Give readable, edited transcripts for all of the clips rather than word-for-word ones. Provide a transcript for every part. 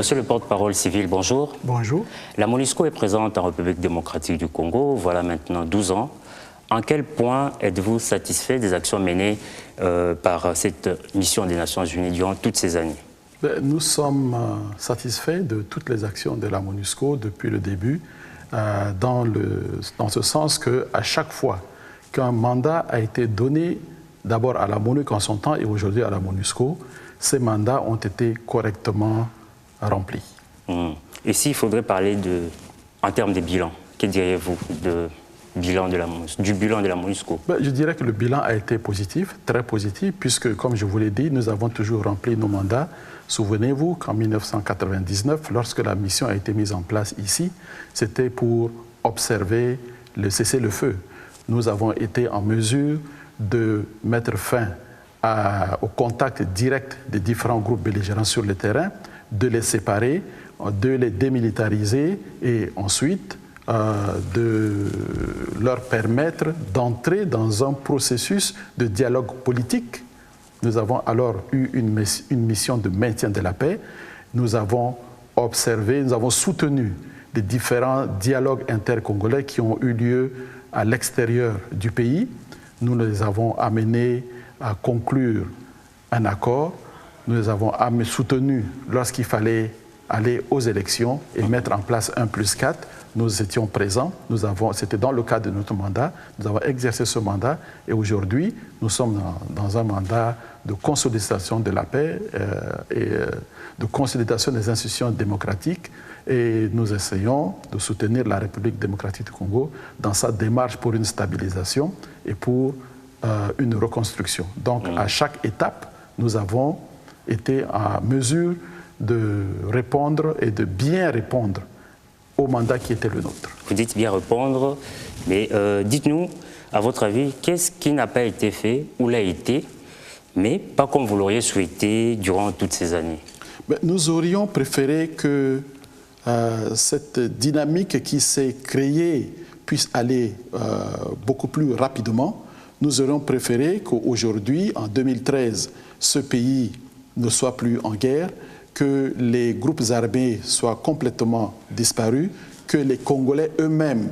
Monsieur le porte-parole civil, bonjour. Bonjour. La MONUSCO est présente en République démocratique du Congo, voilà maintenant 12 ans. En quel point êtes-vous satisfait des actions menées par cette mission des Nations Unies durant toutes ces années? Nous sommes satisfaits de toutes les actions de la MONUSCO depuis le début, dans ce sens qu'à chaque fois qu'un mandat a été donné d'abord à la MONUC en son temps et aujourd'hui à la MONUSCO, ces mandats ont été correctement remplis. Et s'il faudrait parler en termes de bilan, que diriez-vous du bilan de la MONUSCO? Je dirais que le bilan a été positif, très positif, puisque, comme je vous l'ai dit, nous avons toujours rempli nos mandats. Souvenez-vous qu'en 1999, lorsque la mission a été mise en place ici, c'était pour observer le cessez-le-feu. Nous avons été en mesure de mettre fin au contact direct des différents groupes belligérants sur le terrain, de les séparer, de les démilitariser et ensuite de leur permettre d'entrer dans un processus de dialogue politique. Nous avons alors eu une mission de maintien de la paix. Nous avons observé, nous avons soutenu les différents dialogues intercongolais qui ont eu lieu à l'extérieur du pays. Nous les avons amenés à conclure un accord. Nous les avons soutenus lorsqu'il fallait aller aux élections et mettre en place 1+4. Nous étions présents, c'était dans le cadre de notre mandat, nous avons exercé ce mandat et aujourd'hui, nous sommes dans un mandat de consolidation de la paix et de consolidation des institutions démocratiques et nous essayons de soutenir la République démocratique du Congo dans sa démarche pour une stabilisation et pour une reconstruction. Donc, à chaque étape, nous avons été en mesure de répondre et de bien répondre au mandat qui était le nôtre. Vous dites bien répondre, mais dites-nous, à votre avis, qu'est-ce qui n'a pas été fait ou l'a été, mais pas comme vous l'auriez souhaité durant toutes ces années? Nous aurions préféré que cette dynamique qui s'est créée puisse aller beaucoup plus rapidement. Nous aurions préféré qu'aujourd'hui, en 2013, ce pays ne soit plus en guerre, que les groupes armés soient complètement disparus, que les Congolais eux-mêmes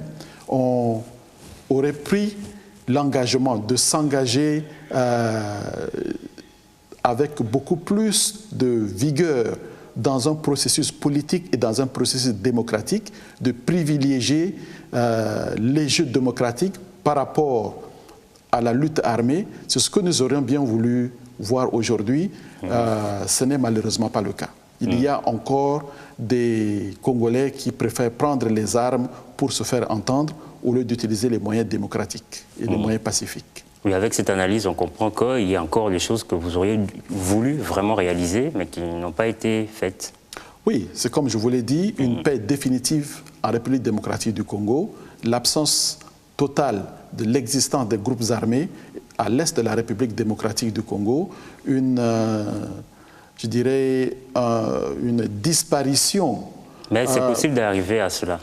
auraient pris l'engagement de s'engager avec beaucoup plus de vigueur dans un processus politique et dans un processus démocratique, de privilégier les jeux démocratiques par rapport à la lutte armée. C'est ce que nous aurions bien voulu voir aujourd'hui. Ce n'est malheureusement pas le cas. Il y a encore des Congolais qui préfèrent prendre les armes pour se faire entendre au lieu d'utiliser les moyens démocratiques et les moyens pacifiques. Oui, avec cette analyse, on comprend qu'il y a encore des choses que vous auriez voulu vraiment réaliser, mais qui n'ont pas été faites. Oui, c'est comme je vous l'ai dit, une paix définitive en République démocratique du Congo, l'absence totale de l'existence des groupes armés à l'est de la République démocratique du Congo, je dirais, une disparition. Mais c'est possible d'arriver à cela?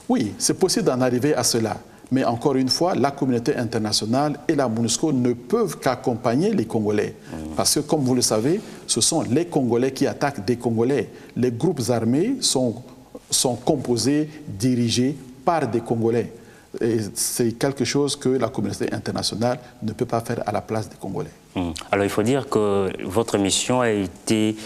Oui, c'est possible d'en arriver à cela. Mais encore une fois, la communauté internationale et la MONUSCO ne peuvent qu'accompagner les Congolais. Parce que, comme vous le savez, ce sont les Congolais qui attaquent des Congolais. Les groupes armés sont composés, dirigés par des Congolais. Et c'est quelque chose que la communauté internationale ne peut pas faire à la place des Congolais. Alors il faut dire que votre mission a été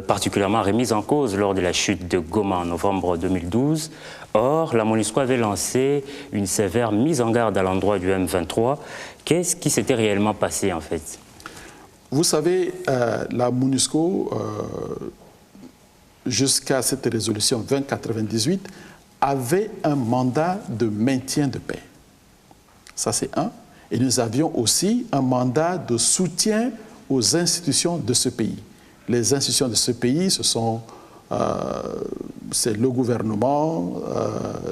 particulièrement remise en cause lors de la chute de Goma en novembre 2012. Or, la MONUSCO avait lancé une sévère mise en garde à l'endroit du M23. Qu'est-ce qui s'était réellement passé en fait? Vous savez, la MONUSCO, jusqu'à cette résolution 2098, avait un mandat de maintien de paix. Ça, c'est un. Et nous avions aussi un mandat de soutien aux institutions de ce pays. Les institutions de ce pays, c'est le gouvernement,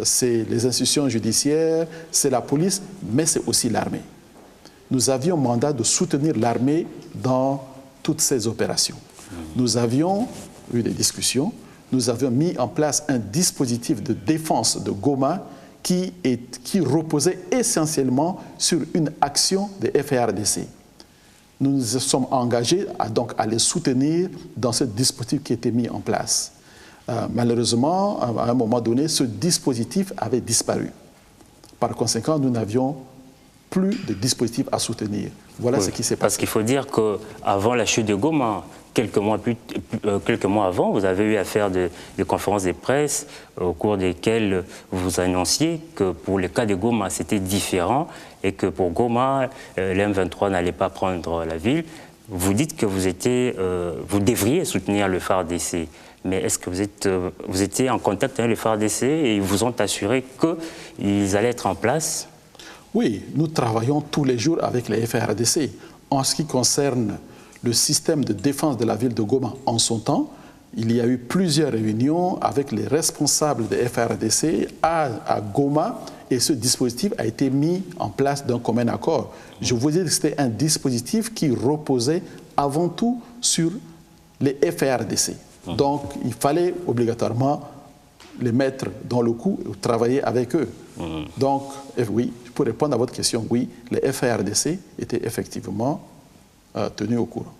c'est les institutions judiciaires, c'est la police, mais c'est aussi l'armée. Nous avions un mandat de soutenir l'armée dans toutes ces opérations. Nous avions eu des discussions. Nous avions mis en place un dispositif de défense de Goma qui reposait essentiellement sur une action de FARDC. Nous nous sommes engagés à les soutenir dans ce dispositif qui a été mis en place. Malheureusement, à un moment donné, ce dispositif avait disparu. Par conséquent, nous n'avions plus de dispositif à soutenir. Voilà ce qui s'est passé. Parce qu'il faut dire qu'avant la chute de Goma, quelques mois avant, vous avez eu à faire des conférences de presse au cours desquelles vous annonciez que pour le cas de Goma, c'était différent et que pour Goma, l'M23 n'allait pas prendre la ville. Vous dites que vous devriez soutenir le FARDC. Mais est-ce que vous étiez en contact avec le FARDC et ils vous ont assuré qu'ils allaient être en place? Oui, nous travaillons tous les jours avec les FARDC. En ce qui concerne le système de défense de la ville de Goma en son temps, il y a eu plusieurs réunions avec les responsables des FARDC à Goma et ce dispositif a été mis en place d'un commun accord. Je vous ai dit que c'était un dispositif qui reposait avant tout sur les FARDC. Donc, il fallait obligatoirement les mettre dans le coup et travailler avec eux. Donc, oui, pour répondre à votre question, oui, les FARDC étaient effectivement tenus au courant.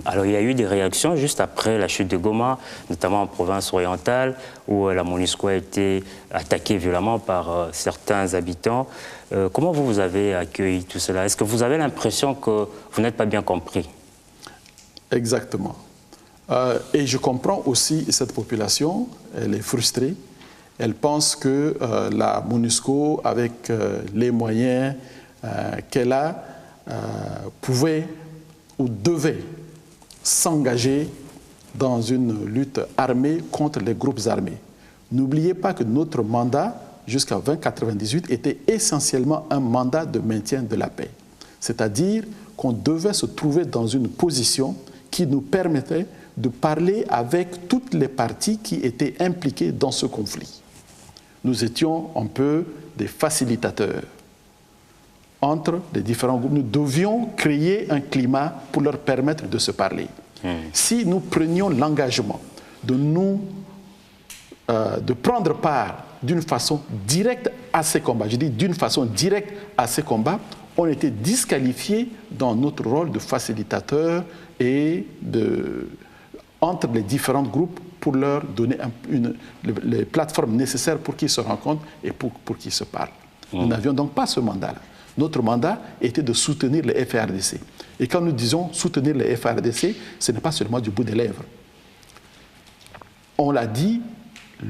Alors, il y a eu des réactions juste après la chute de Goma, notamment en province orientale, où la MONUSCO a été attaquée violemment par certains habitants. Comment vous avez accueilli tout cela? Est-ce que vous avez l'impression que vous n'êtes pas bien compris? Exactement. Et je comprends aussi cette population, elle est frustrée. Elle pense que la MONUSCO, avec les moyens qu'elle a, pouvait ou devait s'engager dans une lutte armée contre les groupes armés. N'oubliez pas que notre mandat, jusqu'à 2098, était essentiellement un mandat de maintien de la paix. C'est-à-dire qu'on devait se trouver dans une position qui nous permettait de parler avec toutes les parties qui étaient impliquées dans ce conflit. Nous étions un peu des facilitateurs entre les différents groupes. Nous devions créer un climat pour leur permettre de se parler. Si nous prenions l'engagement de prendre part d'une façon directe à ces combats, je dis d'une façon directe à ces combats, on était disqualifiés dans notre rôle de facilitateur et entre les différents groupes pour leur donner les plateformes nécessaires pour qu'ils se rencontrent et pour qu'ils se parlent. Nous n'avions donc pas ce mandat-là. Notre mandat était de soutenir les FARDC. Et quand nous disons soutenir les FARDC, ce n'est pas seulement du bout des lèvres. On l'a dit,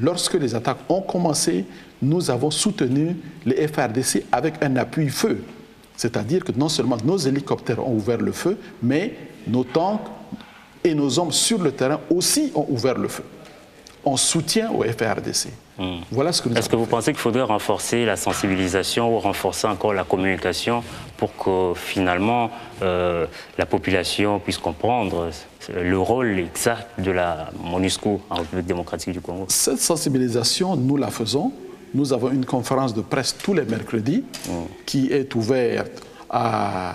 lorsque les attaques ont commencé, nous avons soutenu les FARDC avec un appui-feu. C'est-à-dire que non seulement nos hélicoptères ont ouvert le feu, mais nos tanks et nos hommes sur le terrain aussi ont ouvert le feu. On soutient au FARDC. Voilà ce que nous avons fait. Est-ce que vous pensez qu'il faudrait renforcer la sensibilisation ou renforcer encore la communication pour que finalement la population puisse comprendre le rôle exact de la MONUSCO en République démocratique du Congo? Cette sensibilisation, nous la faisons. Nous avons une conférence de presse tous les mercredis qui est ouverte à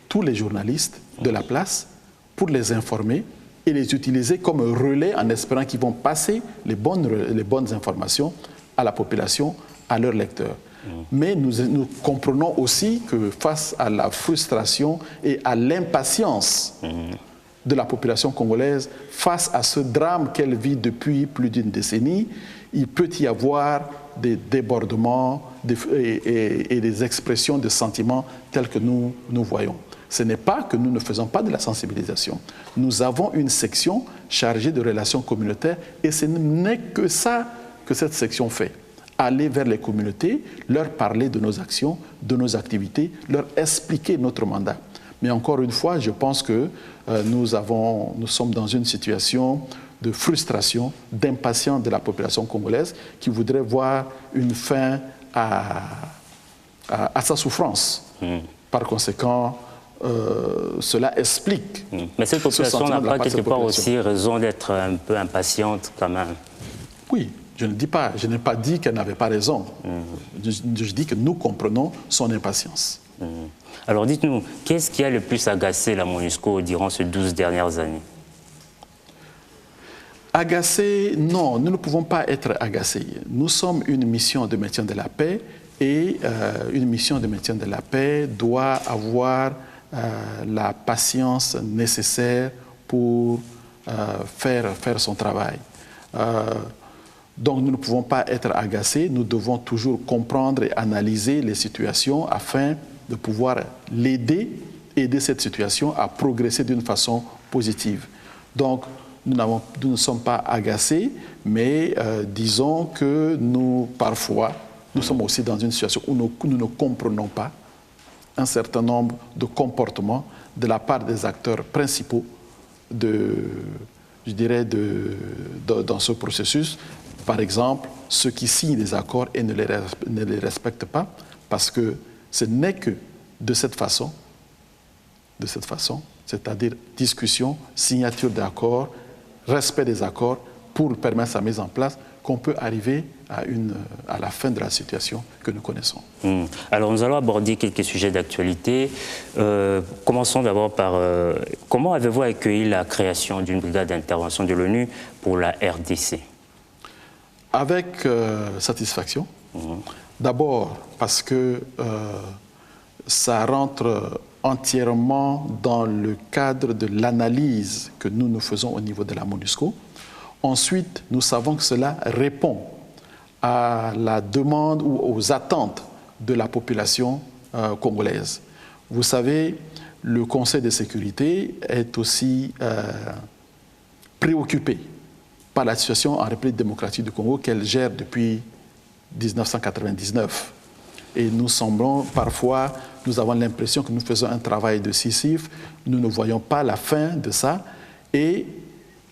tous les journalistes de la place pour les informer et les utiliser comme relais en espérant qu'ils vont passer les bonnes informations à la population, à leurs lecteurs. Mais nous comprenons aussi que face à la frustration et à l'impatience de la population congolaise, face à ce drame qu'elle vit depuis plus d'une décennie, il peut y avoir des débordements et des expressions de sentiments tels que nous voyons. Ce n'est pas que nous ne faisons pas de la sensibilisation. Nous avons une section chargée de relations communautaires et ce n'est que ça que cette section fait. Aller vers les communautés, leur parler de nos actions, de nos activités, leur expliquer notre mandat. Mais encore une fois, je pense que nous sommes dans une situation de frustration, d'impatience de la population congolaise qui voudrait voir une fin à sa souffrance. Par conséquent, cela explique. Mais cette population n'a pas quelque part aussi raison d'être un peu impatiente quand même? Oui, je n'ai pas dit qu'elle n'avait pas raison. Je dis que nous comprenons son impatience. Alors dites-nous, qu'est-ce qui a le plus agacé la MONUSCO durant ces 12 dernières années? Agacé, non, nous ne pouvons pas être agacés. Nous sommes une mission de maintien de la paix et une mission de maintien de la paix doit avoir la patience nécessaire pour faire son travail. Donc nous ne pouvons pas être agacés, nous devons toujours comprendre et analyser les situations afin de pouvoir aider cette situation à progresser d'une façon positive. Donc nous ne sommes pas agacés, mais disons que parfois, nous sommes aussi dans une situation où nous ne comprenons pas un certain nombre de comportements de la part des acteurs principaux dans ce processus. Par exemple, ceux qui signent des accords et ne les respectent pas, parce que ce n'est que de cette façon, c'est-à-dire discussion, signature d'accords, respect des accords pour permettre sa mise en place, qu'on peut arriver à la fin de la situation que nous connaissons. Alors nous allons aborder quelques sujets d'actualité. Commençons d'abord par comment avez-vous accueilli la création d'une brigade d'intervention de l'ONU pour la RDC? Avec satisfaction. D'abord parce que ça rentre entièrement dans le cadre de l'analyse que nous faisons au niveau de la MONUSCO. Ensuite, nous savons que cela répond à la demande ou aux attentes de la population congolaise. Vous savez, le Conseil de sécurité est aussi préoccupé par la situation en République démocratique du Congo qu'elle gère depuis 1999. Et nous semblons parfois, nous avons l'impression que nous faisons un travail de Sisyphe, nous ne voyons pas la fin de ça. Et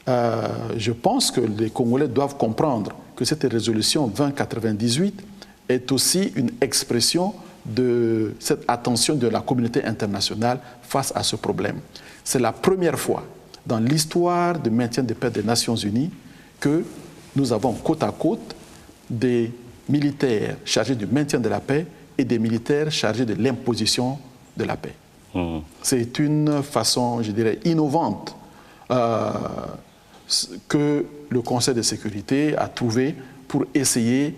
je pense que les Congolais doivent comprendre que cette résolution 2098 est aussi une expression de cette attention de la communauté internationale face à ce problème. C'est la première fois dans l'histoire du maintien de paix des Nations Unies que nous avons côte à côte des militaires chargés du maintien de la paix et des militaires chargés de l'imposition de la paix. C'est une façon, je dirais, innovante que le Conseil de sécurité a trouvé pour essayer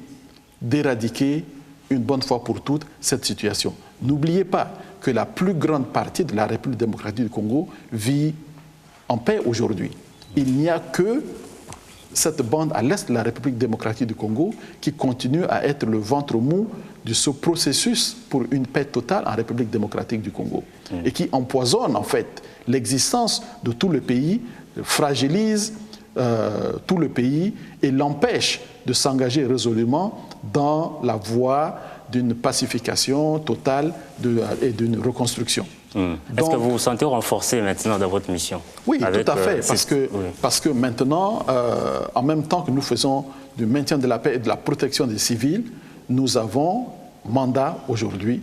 d'éradiquer une bonne fois pour toutes cette situation. N'oubliez pas que la plus grande partie de la République démocratique du Congo vit en paix aujourd'hui. Il n'y a que cette bande à l'est de la République démocratique du Congo qui continue à être le ventre mou de ce processus pour une paix totale en République démocratique du Congo et qui empoisonne en fait l'existence de tout le pays, fragilise tout le pays et l'empêche de s'engager résolument dans la voie d'une pacification totale et d'une reconstruction. Est-ce que vous vous sentez renforcé maintenant dans votre mission? Oui, tout à fait, parce que maintenant, en même temps que nous faisons du maintien de la paix et de la protection des civils, nous avons mandat aujourd'hui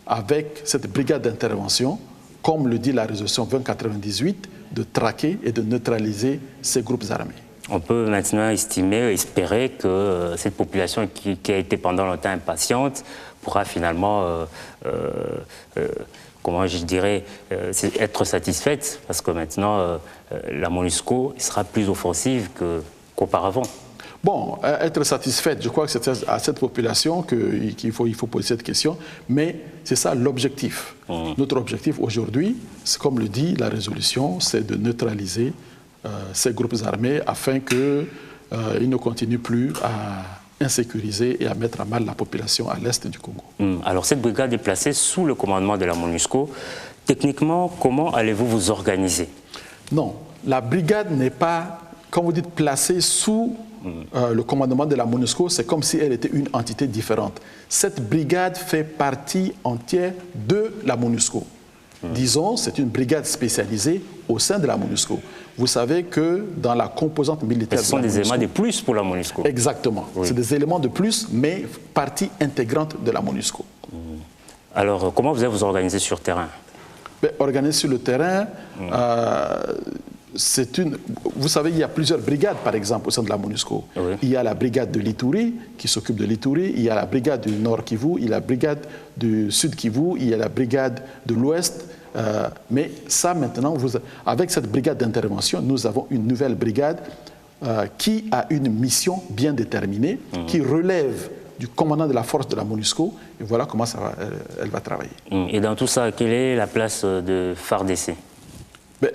avec cette brigade d'intervention, comme le dit la résolution 2098, de traquer et de neutraliser ces groupes armés. On peut maintenant estimer, espérer que cette population qui a été pendant longtemps impatiente pourra finalement, comment je dirais, être satisfaite, parce que maintenant, la MONUSCO sera plus offensive qu'auparavant. Bon, être satisfaite, je crois que c'est à cette population qu'il faut poser cette question, mais c'est ça l'objectif. Notre objectif aujourd'hui, comme le dit la résolution, c'est de neutraliser ces groupes armés afin qu'ils ne continuent plus à insécuriser et à mettre à mal la population à l'est du Congo. Alors cette brigade est placée sous le commandement de la MONUSCO. Techniquement, comment allez-vous vous organiser? Non, la brigade n'est pas, quand vous dites placée sous le commandement de la MONUSCO, c'est comme si elle était une entité différente. Cette brigade fait partie entière de la MONUSCO. Disons, c'est une brigade spécialisée au sein de la MONUSCO. Vous savez que dans la composante militaire... Ce sont des éléments de plus pour la MONUSCO. Exactement. Oui. C'est des éléments de plus, mais partie intégrante de la MONUSCO. Alors, comment vous allez vous organiser sur terrain? Organiser sur le terrain, vous savez, il y a plusieurs brigades, par exemple, au sein de la MONUSCO. Oui. Il y a la brigade de l'Ituri, qui s'occupe de l'Ituri, il y a la brigade du Nord Kivu, il y a la brigade du Sud Kivu, il y a la brigade de l'Ouest. Mais ça, maintenant, avec cette brigade d'intervention, nous avons une nouvelle brigade qui a une mission bien déterminée, qui relève du commandant de la force de la MONUSCO, et voilà comment elle va travailler. Et dans tout ça, quelle est la place de FARDC?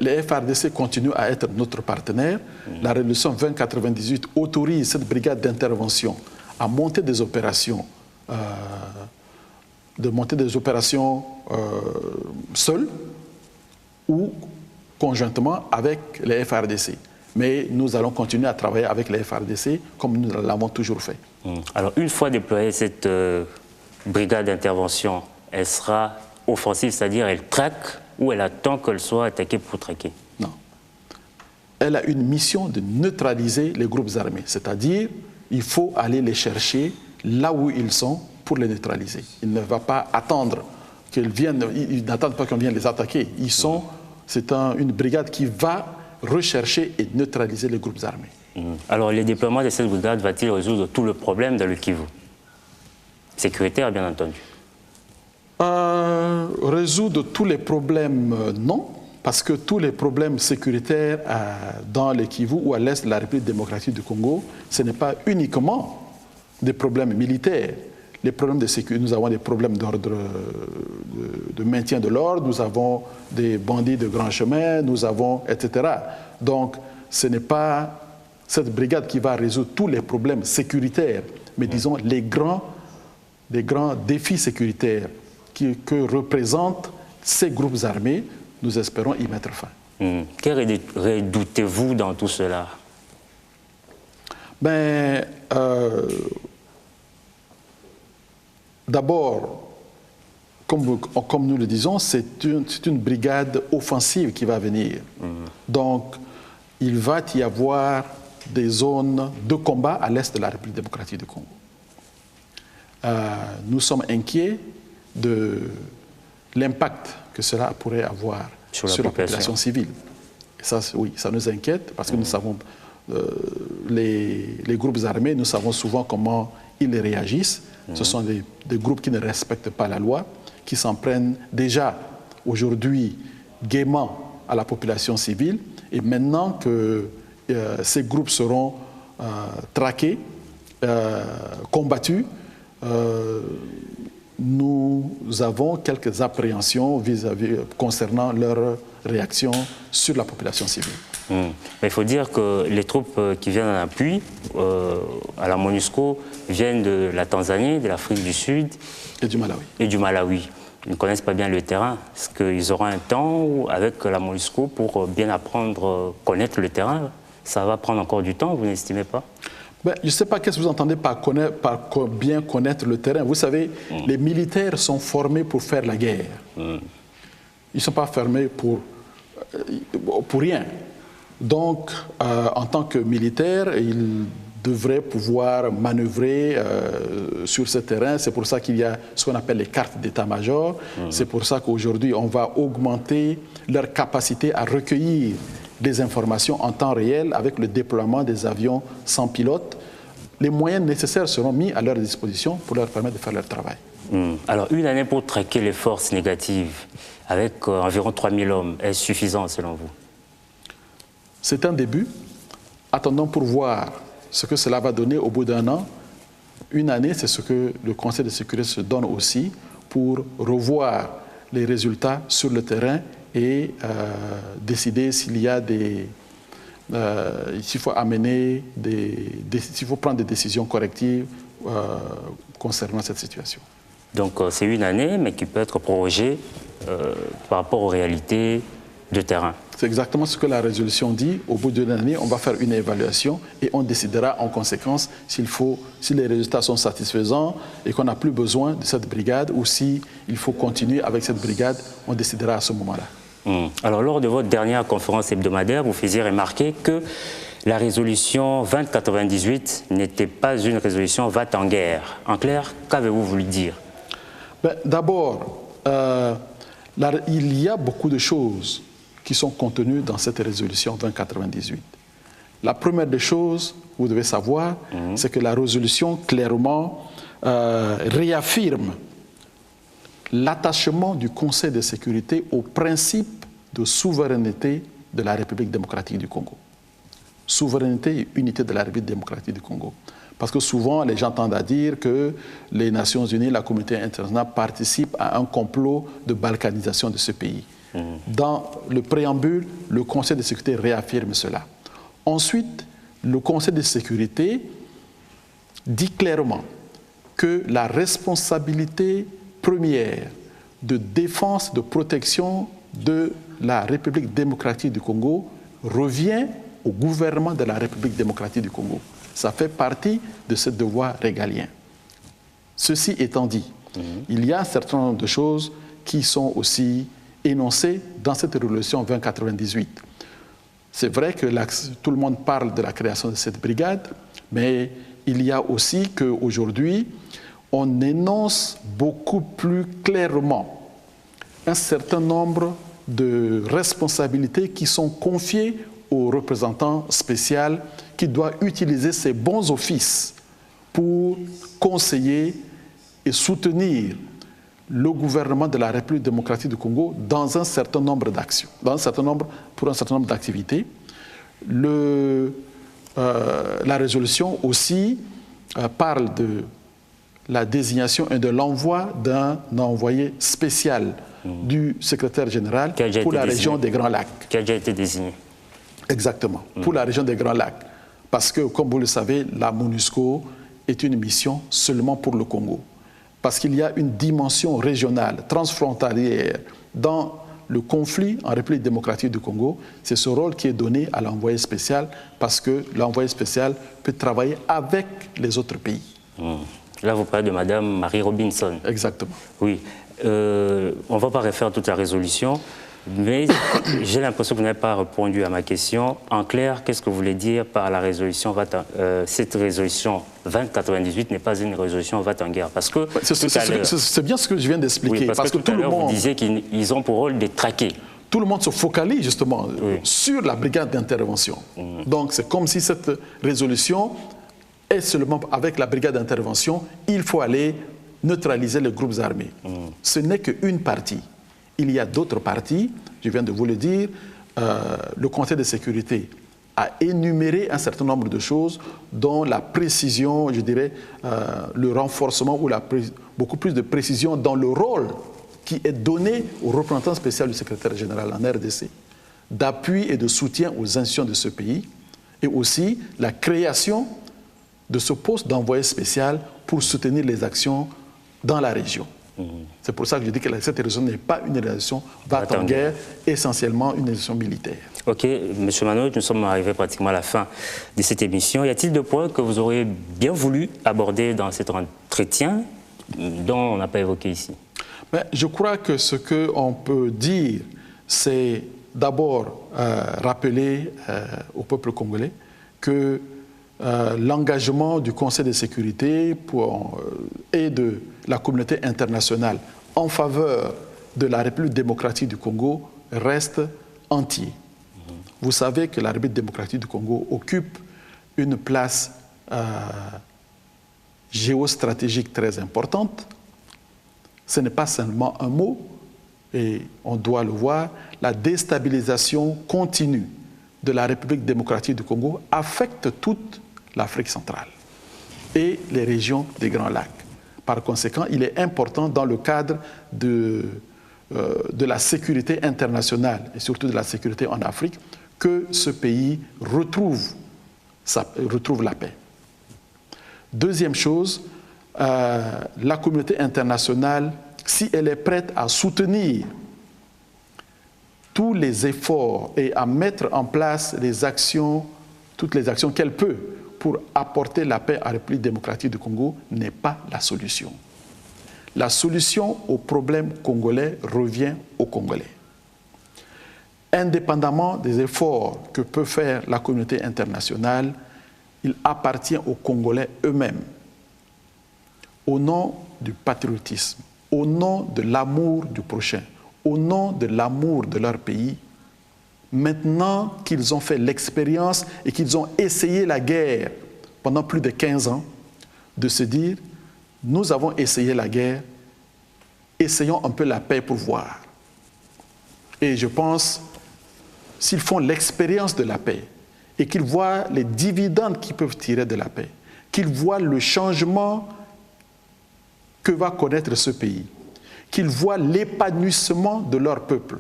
Les FARDC continuent à être notre partenaire. La résolution 2098 autorise cette brigade d'intervention à monter des opérations, seules ou conjointement avec les FARDC. Mais nous allons continuer à travailler avec les FARDC comme nous l'avons toujours fait. Alors, une fois déployée cette brigade d'intervention, elle sera offensive, c'est-à-dire elle traque ou elle attend qu'elle soit attaquée pour traquer? Non. Elle a une mission de neutraliser les groupes armés, c'est-à-dire il faut aller les chercher là où ils sont pour les neutraliser. Il ne va pas attendre qu'ils viennent, ils n'attendent pas qu'on vienne les attaquer. C'est une brigade qui va rechercher et neutraliser les groupes armés. Alors, le déploiement de cette brigade va-t-il résoudre tout le problème dans le Kivu? Sécuritaire, bien entendu. Résoudre tous les problèmes, non, parce que tous les problèmes sécuritaires dans le Kivu ou à l'est de la République démocratique du Congo, ce n'est pas uniquement des problèmes militaires. Les problèmes de sécurité, nous avons des problèmes d'ordre, de maintien de l'ordre, nous avons des bandits de grand chemin, nous avons, etc. Donc, ce n'est pas cette brigade qui va résoudre tous les problèmes sécuritaires, mais disons les grands défis sécuritaires que représentent ces groupes armés, nous espérons y mettre fin. Que redoutez-vous dans tout cela? D'abord, comme nous le disons, c'est une brigade offensive qui va venir. Donc, il va y avoir des zones de combat à l'est de la République démocratique du Congo. Nous sommes inquiets de l'impact que cela pourrait avoir sur la population civile. Et ça, oui, ça nous inquiète parce que nous savons, les groupes armés, nous savons souvent comment ils réagissent. Ce sont des groupes qui ne respectent pas la loi, qui s'en prennent déjà aujourd'hui gaiement à la population civile. Et maintenant que ces groupes seront traqués, combattus, nous avons quelques appréhensions concernant leur réaction sur la population civile. Mais il faut dire que les troupes qui viennent en appui à la MONUSCO viennent de la Tanzanie, de l'Afrique du Sud et du Malawi. Ils ne connaissent pas bien le terrain. Est-ce qu'ils auront un temps avec la MONUSCO pour bien apprendre, connaître le terrain? Ça va prendre encore du temps, vous n'estimez pas? Je ne sais pas qu'est-ce que vous entendez par bien connaître le terrain. Vous savez, les militaires sont formés pour faire la guerre. Ils ne sont pas formés pour rien. Donc, en tant que militaires, ils devraient pouvoir manœuvrer sur ce terrain. C'est pour ça qu'il y a ce qu'on appelle les cartes d'état-major. C'est pour ça qu'aujourd'hui, on va augmenter leur capacité à recueillir des informations en temps réel avec le déploiement des avions sans pilote. Les moyens nécessaires seront mis à leur disposition pour leur permettre de faire leur travail. Alors, une année pour traquer les forces négatives avec environ 3000 hommes, est-ce suffisant selon vous? C'est un début. Attendons pour voir ce que cela va donner au bout d'un an. Une année, c'est ce que le Conseil de sécurité se donne aussi pour revoir les résultats sur le terrain et décider s'il y a s'il faut s'il faut prendre des décisions correctives concernant cette situation. Donc c'est une année, mais qui peut être prorogée par rapport aux réalités de terrain. C'est exactement ce que la résolution dit. Au bout d'une année, on va faire une évaluation et on décidera en conséquence si les résultats sont satisfaisants et qu'on n'a plus besoin de cette brigade ou s'il faut continuer avec cette brigade, on décidera à ce moment-là. Alors, lors de votre dernière conférence hebdomadaire, vous faisiez remarquer que la résolution 2098 n'était pas une résolution va en guerre. En clair, qu'avez-vous voulu dire? D'abord, il y a beaucoup de choses qui sont contenues dans cette résolution 2098. La première des choses, vous devez savoir, c'est que la résolution clairement réaffirme l'attachement du Conseil de sécurité au principe de souveraineté de la République démocratique du Congo. Souveraineté et unité de la République démocratique du Congo. Parce que souvent, les gens tendent à dire que les Nations unies, la communauté internationale participent à un complot de balkanisation de ce pays. Dans le préambule, le Conseil de sécurité réaffirme cela. Ensuite, le Conseil de sécurité dit clairement que la responsabilité première de défense, de protection de la République démocratique du Congo revient au gouvernement de la République démocratique du Congo. Ça fait partie de ce devoir régalien. Ceci étant dit, il y a un certain nombre de choses qui sont aussi énoncées dans cette résolution 2098. C'est vrai que tout le monde parle de la création de cette brigade, mais il y a aussi qu'aujourd'hui, on énonce beaucoup plus clairement un certain nombre de responsabilités qui sont confiées au représentant spécial qui doit utiliser ses bons offices pour conseiller et soutenir le gouvernement de la République démocratique du Congo dans un certain nombre d'actions, pour un certain nombre d'activités. La résolution aussi parle de la désignation et de l'envoi d'un envoyé spécial du secrétaire général pour la région des Grands Lacs. Qui a déjà été désigné. Exactement, pour la région des Grands Lacs. Parce que, comme vous le savez, la MONUSCO est une mission seulement pour le Congo. Parce qu'il y a une dimension régionale, transfrontalière, dans le conflit en République démocratique du Congo. C'est ce rôle qui est donné à l'envoyé spécial, parce que l'envoyé spécial peut travailler avec les autres pays. Là, vous parlez de Mme Marie Robinson. Exactement. Oui. On ne va pas refaire toute la résolution, mais j'ai l'impression que vous n'avez pas répondu à ma question. En clair, qu'est-ce que vous voulez dire par la résolution cette résolution 2098 n'est pas une résolution va en guerre. Parce que c'est bien ce que je viens d'expliquer. Oui, parce que tout à l'heure, vous disiez qu'ils ont pour rôle de traquer. Tout le monde se focalise justement sur la brigade d'intervention. Donc c'est comme si cette résolution est seulement avec la brigade d'intervention, il faut aller neutraliser les groupes armés. Ce n'est qu'une partie. Il y a d'autres parties, je viens de vous le dire, le Conseil de sécurité a énuméré un certain nombre de choses dont la précision, je dirais, le renforcement ou beaucoup plus de précision dans le rôle qui est donné au représentant spécial du secrétaire général en RDC, d'appui et de soutien aux institutions de ce pays, et aussi la création de ce poste d'envoyé spécial pour soutenir les actions dans la région. C'est pour ça que je dis que cette résolution n'est pas une résolution va-t-en-guerre, essentiellement une résolution militaire. Ok, M. Mano, nous sommes arrivés pratiquement à la fin de cette émission. Y a-t-il des points que vous auriez bien voulu aborder dans cet entretien dont on n'a pas évoqué ici? Je crois que ce qu'on peut dire, c'est d'abord rappeler au peuple congolais que l'engagement du Conseil de sécurité et de la communauté internationale en faveur de la République démocratique du Congo reste entier. Vous savez que la République démocratique du Congo occupe une place géostratégique très importante. Ce n'est pas seulement un mot, et on doit le voir, la déstabilisation continue de la République démocratique du Congo affecte toute l'Afrique centrale et les régions des Grands Lacs. Par conséquent, il est important dans le cadre de la sécurité internationale et surtout de la sécurité en Afrique que ce pays retrouve la paix. Deuxième chose, la communauté internationale, si elle est prête à soutenir tous les efforts et à mettre en place toutes les actions qu'elle peut pour apporter la paix à la République démocratique du Congo, n'est pas la solution. La solution au problème congolais revient aux Congolais. Indépendamment des efforts que peut faire la communauté internationale, il appartient aux Congolais eux-mêmes, au nom du patriotisme, au nom de l'amour du prochain, au nom de l'amour de leur pays, maintenant qu'ils ont fait l'expérience et qu'ils ont essayé la guerre pendant plus de 15 ans, de se dire, nous avons essayé la guerre, essayons un peu la paix pour voir. Et je pense, s'ils font l'expérience de la paix et qu'ils voient les dividendes qu'ils peuvent tirer de la paix, qu'ils voient le changement que va connaître ce pays, qu'ils voient l'épanouissement de leur peuple,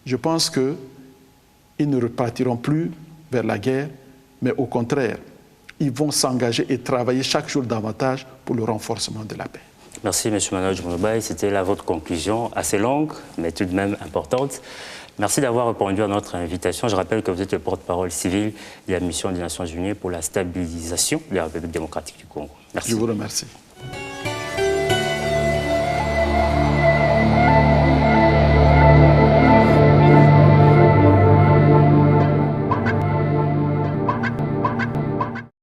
je pense qu'ils ne repartiront plus vers la guerre, mais au contraire, ils vont s'engager et travailler chaque jour davantage pour le renforcement de la paix. Merci, M. Manoj Mounobaye. C'était là votre conclusion, assez longue, mais tout de même importante. Merci d'avoir répondu à notre invitation. Je rappelle que vous êtes le porte-parole civil de la mission des Nations Unies pour la stabilisation de la République démocratique du Congo. Merci. Je vous remercie.